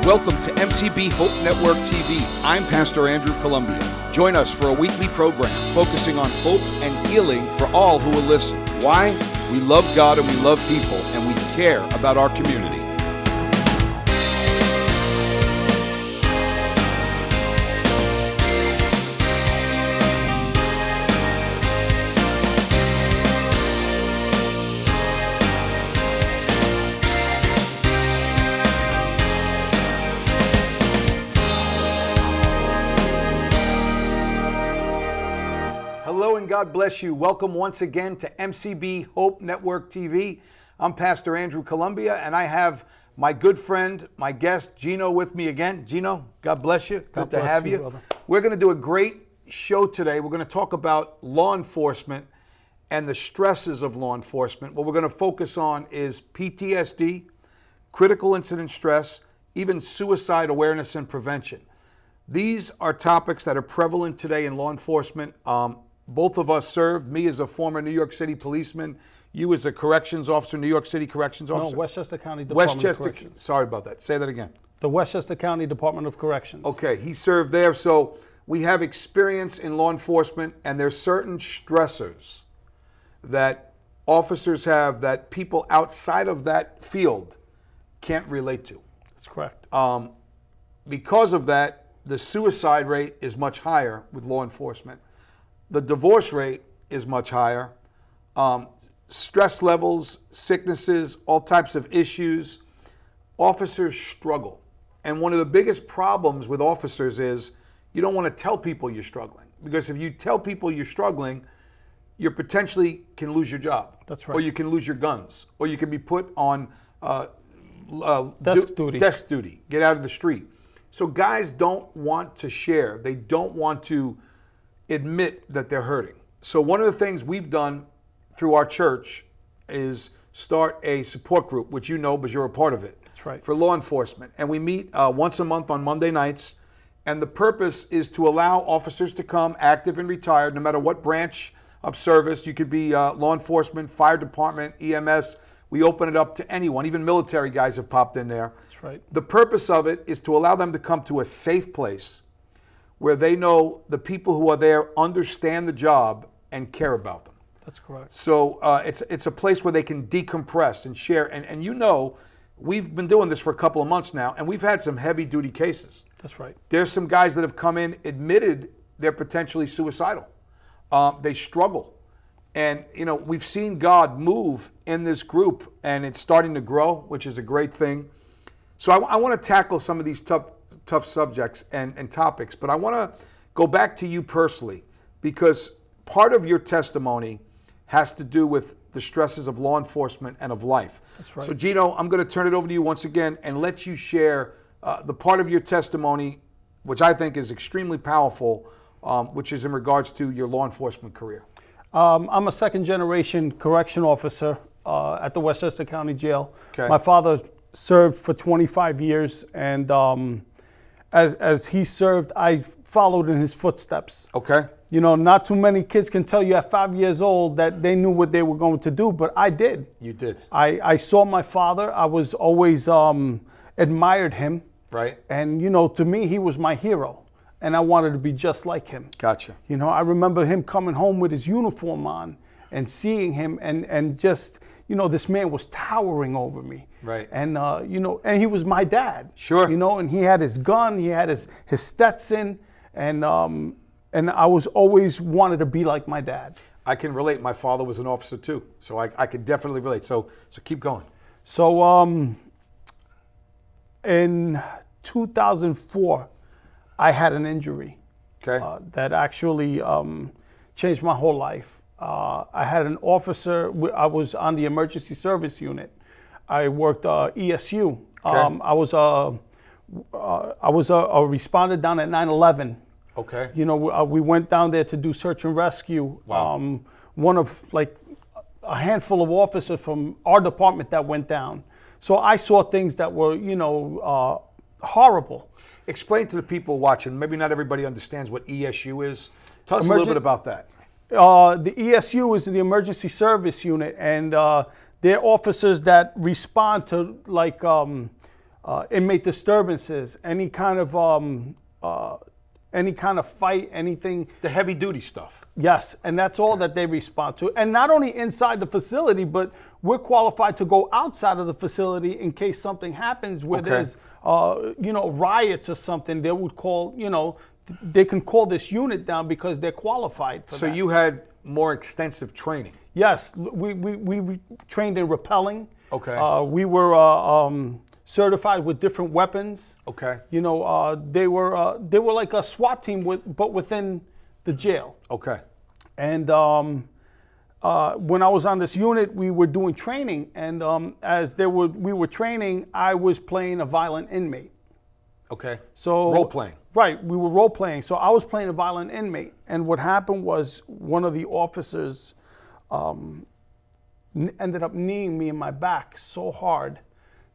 Welcome to MCB Hope Network TV. I'm Pastor Andrew Columbia. Join us for a weekly program focusing on hope and healing for all who will listen. Why? We love God and we love people, and we care about our community. Hello and God bless you. Welcome once again to MCB Hope Network TV. I'm Pastor Andrew Columbia, and I have my good friend, my guest, Geno, with me again. Geno, God bless you. Good to have you. Brother. We're going to do a great show today. We're going to talk about law enforcement and the stresses of law enforcement. What we're going to focus on is PTSD, critical incident stress, even suicide awareness and prevention. These are topics that are prevalent today in law enforcement. Both of us served, me as a former New York City policeman, you as a corrections officer, New York City corrections officer. No, Westchester County Department of Corrections. Sorry about that. Say that again. The Westchester County Department of Corrections. Okay, he served there. So we have experience in law enforcement, and there's certain stressors that officers have that people outside of that field can't relate to. That's correct. Because of that, the suicide rate is much higher with law enforcement. The divorce rate is much higher. Stress levels, sicknesses, all types of issues. Officers struggle. And one of the biggest problems with officers is you don't want to tell people you're struggling. Because if you tell people you're struggling, you potentially can lose your job. That's right. Or you can lose your guns. Or you can be put on desk duty. Get out of the street. So guys don't want to share. They don't want to admit that they're hurting. So one of the things we've done through our church is start a support group, which you know because you're a part of it. That's right. For law enforcement. And we meet once a month on Monday nights. And the purpose is to allow officers to come, active and retired, no matter what branch of service. You could be law enforcement, fire department, EMS. We open it up to anyone. Even military guys have popped in there. That's right. The purpose of it is to allow them to come to a safe place where they know the people who are there understand the job and care about them. That's correct. So it's a place where they can decompress and share. And you know, we've been doing this for a couple of months now, and we've had some heavy duty cases. That's right. There's some guys that have come in, admitted they're potentially suicidal. They struggle. And, you know, we've seen God move in this group, and it's starting to grow, which is a great thing. So I want to tackle some of these tough subjects and topics, but I want to go back to you personally, because part of your testimony has to do with the stresses of law enforcement and of life. That's right. So Geno, I'm going to turn it over to you once again and let you share the part of your testimony, which I think is extremely powerful, which is in regards to your law enforcement career. I'm a second generation correction officer at the Westchester County Jail. Okay. My father served for 25 years, and as he served, I followed in his footsteps. Okay. You know, not too many kids can tell you at 5 years old that they knew what they were going to do, but I did. You did. I saw my father. I was always admired him. Right. And, you know, to me, he was my hero, and I wanted to be just like him. Gotcha. You know, I remember him coming home with his uniform on and seeing him, and just, you know, this man was towering over me. Right. And, you know, and he was my dad. Sure. You know, and he had his gun, he had his Stetson, and I was always wanted to be like my dad. I can relate. My father was an officer too, so I could definitely relate. So keep going. So in 2004, I had an injury. Okay. That actually changed my whole life. I had an officer. I was on the emergency service unit. I worked ESU. Okay. I was a responder down at 9/11. Okay. You know, we went down there to do search and rescue. Wow. One of like a handful of officers from our department that went down. So I saw things that were, you know, horrible. Explain to the people watching. Maybe not everybody understands what ESU is. Tell us a little bit about that. The ESU is the emergency service unit, and they're officers that respond to like inmate disturbances, any kind of fight, anything. The heavy duty stuff. Yes, and that's all that they respond to. And not only inside the facility, but we're qualified to go outside of the facility in case something happens where there's, riots or something. They would call, they can call this unit down because they're qualified for that. So you had more extensive training. Yes, we trained in rappelling. Okay. We were certified with different weapons. Okay. They were like a SWAT team but within the jail. Okay. And when I was on this unit, we were doing training, and we were training, I was playing a violent inmate. Okay. So role playing. Right, we were role playing. So I was playing a violent inmate, and what happened was one of the officers ended up kneeing me in my back so hard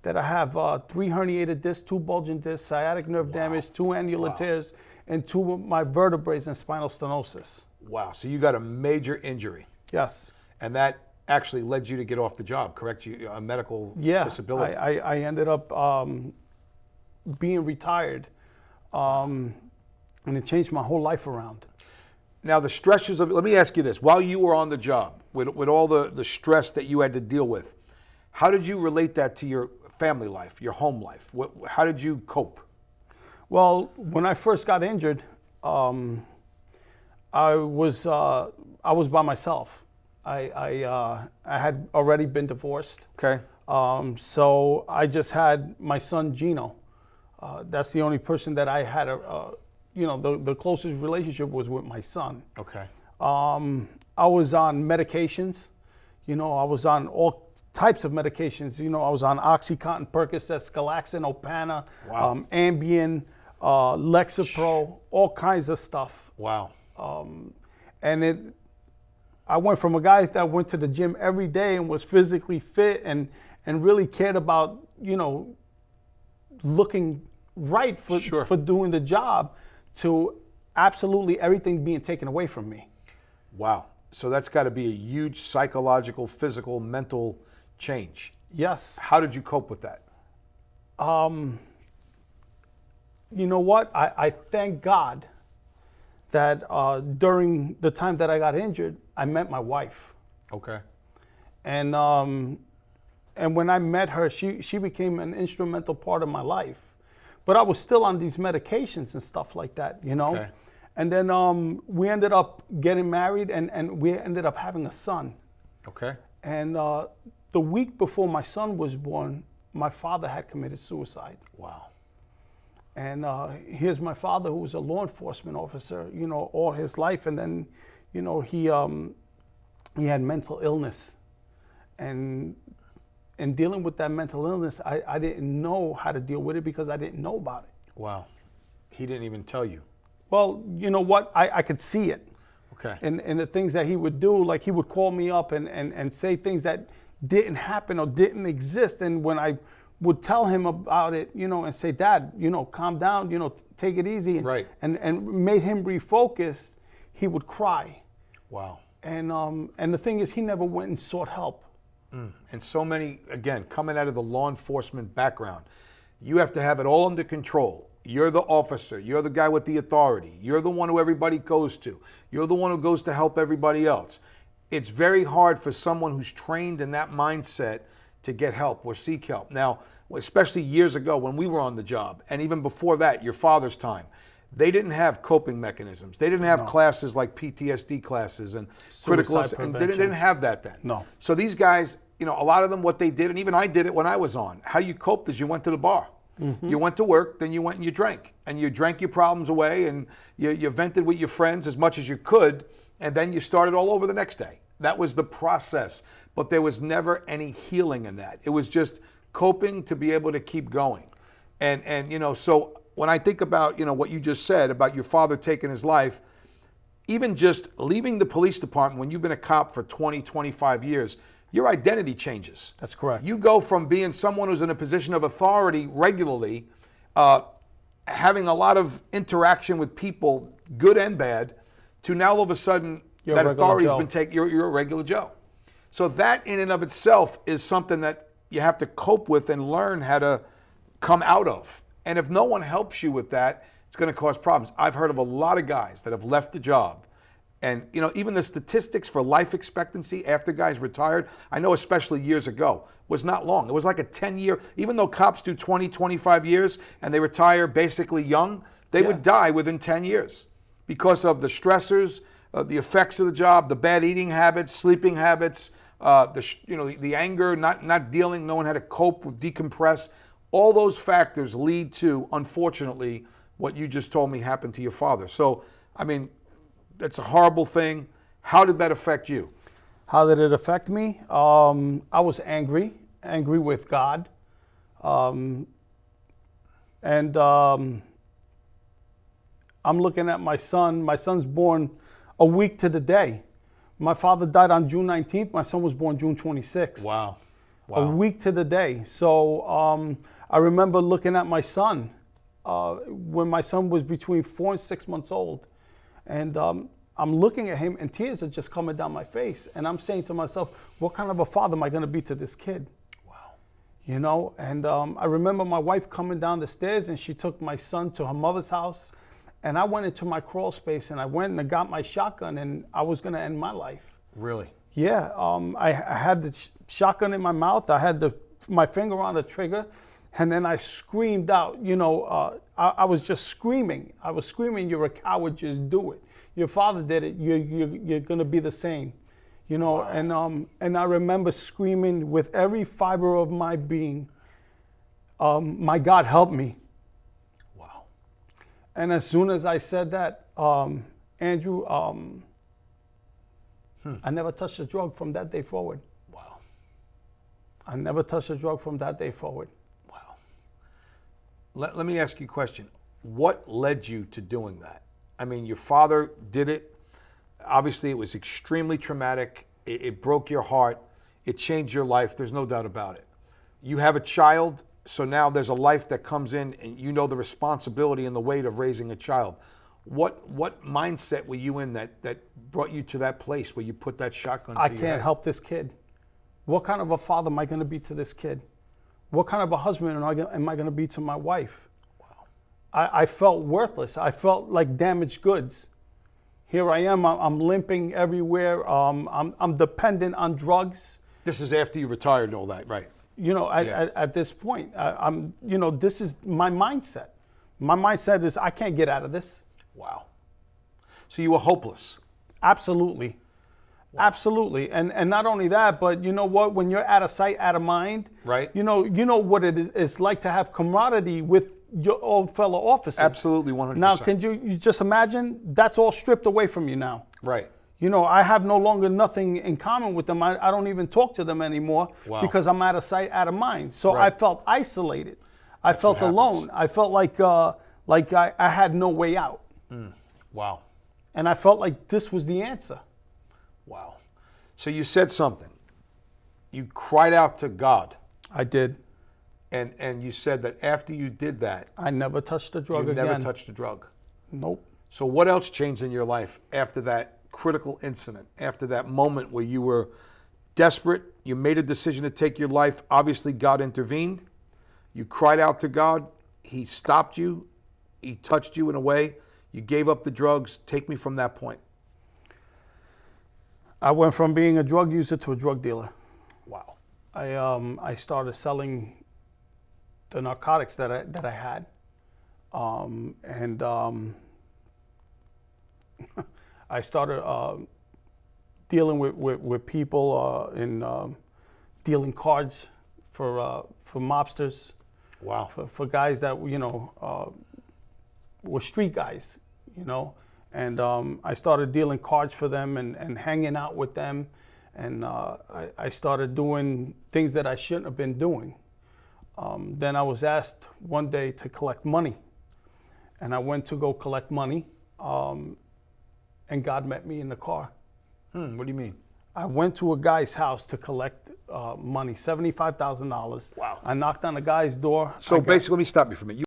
that I have 3 herniated discs, 2 bulging discs, sciatic nerve damage, 2 annular tears, and 2 of my vertebrae and spinal stenosis. Wow. So you got a major injury. Yes. And that actually led you to get off the job, correct? You a medical disability. I ended up being retired, and it changed my whole life around. Now the stresses of, let me ask you this, while you were on the job, with all the stress that you had to deal with, how did you relate that to your family life, your home life? How did you cope? Well, when I first got injured, I was by myself. I had already been divorced. Okay. So I just had my son Geno. That's the only person that I had the closest relationship was with my son. Okay. I was on medications. I was on all types of medications. I was on OxyContin, Percocet, Scalaxin, Opana, Ambien, Lexapro, all kinds of stuff. Wow. I went from a guy that went to the gym every day and was physically fit and really cared about, looking right for doing the job, to absolutely everything being taken away from me. Wow. So that's got to be a huge psychological, physical, mental change. Yes. How did you cope with that? You know what? I thank God that during the time that I got injured, I met my wife. Okay. And when I met her, she became an instrumental part of my life. But I was still on these medications and stuff like that, Okay. And then we ended up getting married, and we ended up having a son. Okay. And the week before my son was born, my father had committed suicide. Wow. And here's my father, who was a law enforcement officer, all his life. And then, he had mental illness. And in dealing with that mental illness, I didn't know how to deal with it because I didn't know about it. Wow. He didn't even tell you. Well, you know what? I could see it. Okay. And the things that he would do, like he would call me up and say things that didn't happen or didn't exist. And when I would tell him about it, and say, Dad, calm down, take it easy. Right. And made him refocus, he would cry. Wow. And the thing is, he never went and sought help. And so many, again, coming out of the law enforcement background, you have to have it all under control. You're the officer. You're the guy with the authority. You're the one who everybody goes to. You're the one who goes to help everybody else. It's very hard for someone who's trained in that mindset to get help or seek help. Now, especially years ago when we were on the job, and even before that, your father's time, they didn't have coping mechanisms. They didn't have classes like PTSD classes and critical, and they didn't have that then. No. So these guys, a lot of them, what they did, and even I did it when I was on, how you coped is you went to the bar. Mm-hmm. You went to work, then you went and you drank. And you drank your problems away, and you vented with your friends as much as you could, and then you started all over the next day. That was the process. But there was never any healing in that. It was just coping to be able to keep going. And so when I think about, what you just said about your father taking his life, even just leaving the police department when you've been a cop for 20, 25 years, your identity changes. That's correct. You go from being someone who's in a position of authority regularly, having a lot of interaction with people, good and bad, to now all of a sudden that authority's been taken, you're a regular Joe. So that in and of itself is something that you have to cope with and learn how to come out of. And if no one helps you with that, it's going to cause problems. I've heard of a lot of guys that have left the job. And, you know, even the statistics for life expectancy after guys retired, I know especially years ago, was not long. It was like a 10-year, even though cops do 20, 25 years and they retire basically young, they would die within 10 years because of the stressors, the effects of the job, the bad eating habits, sleeping habits, the anger, not dealing, knowing how to cope with decompress. All those factors lead to, unfortunately, what you just told me happened to your father. So, I mean, that's a horrible thing. How did that affect you? How did it affect me? I was angry with God. I'm looking at my son. My son's born a week to the day. My father died on June 19th. My son was born June 26th. Wow. A week to the day. So I remember looking at my son when my son was between 4 and 6 months old. And I'm looking at him and tears are just coming down my face. And I'm saying to myself, what kind of a father am I going to be to this kid? Wow. You know, and I remember my wife coming down the stairs and she took my son to her mother's house. And I went into my crawl space and I went and I got my shotgun and I was going to end my life. Really? Yeah. I had the shotgun in my mouth. I had my finger on the trigger. And then I screamed out, you know, I was just screaming. I was screaming, you're a coward, just do it. Your father did it, you're going to be the same. You know, wow. And I remember screaming with every fiber of my being, my God, help me. Wow. And as soon as I said that, Andrew, I never touched a drug from that day forward. Wow. I never touched a drug from that day forward. Let me ask you a question. What led you to doing that? I mean, your father did it. Obviously, it was extremely traumatic. It broke your heart. It changed your life. There's no doubt about it. You have a child, so now there's a life that comes in, and you know the responsibility and the weight of raising a child. What mindset were you in that brought you to that place where you put that shotgun to your head? I can't help this kid. What kind of a father am I going to be to this kid? What kind of a husband am I going to be to my wife? Wow. I felt worthless. I felt like damaged goods. Here I am. I'm limping everywhere. I'm dependent on drugs. This is after you retired and all that, right? You know, at this point, you know, this is my mindset. My mindset is I can't get out of this. Wow. So you were hopeless. Absolutely. Wow. Absolutely. And not only that, but you know what? When you're out of sight, out of mind, right? You know what it's like to have camaraderie with your old fellow officers. Absolutely, 100%. Now, can you just imagine? That's all stripped away from you now. Right. You know, I have no longer nothing in common with them. I don't even talk to them anymore. Wow. Because I'm out of sight, out of mind. So right. I felt isolated. I felt alone. I felt like I had no way out. Wow. And I felt like this was the answer. Wow. So you said something. You cried out to God. I did. And you said that after you did that, I never touched a drug again. You never touched a drug. Nope. So what else changed in your life after that critical incident, after that moment where you were desperate, you made a decision to take your life, obviously God intervened, you cried out to God, He stopped you, He touched you in a way, you gave up the drugs. Take me from that point. I went from being a drug user to a drug dealer. Wow. I started selling the narcotics that I had, I started dealing with people in dealing cards for mobsters. Wow. For guys that were street guys, you know. And I started dealing cards for them and hanging out with them. And I started doing things that I shouldn't have been doing. Then I was asked one day to collect money. And I went to go collect money. And God met me in the car. What do you mean? I went to a guy's house to collect money, $75,000. Wow. I knocked on the guy's door. So basically, let me stop you for a minute.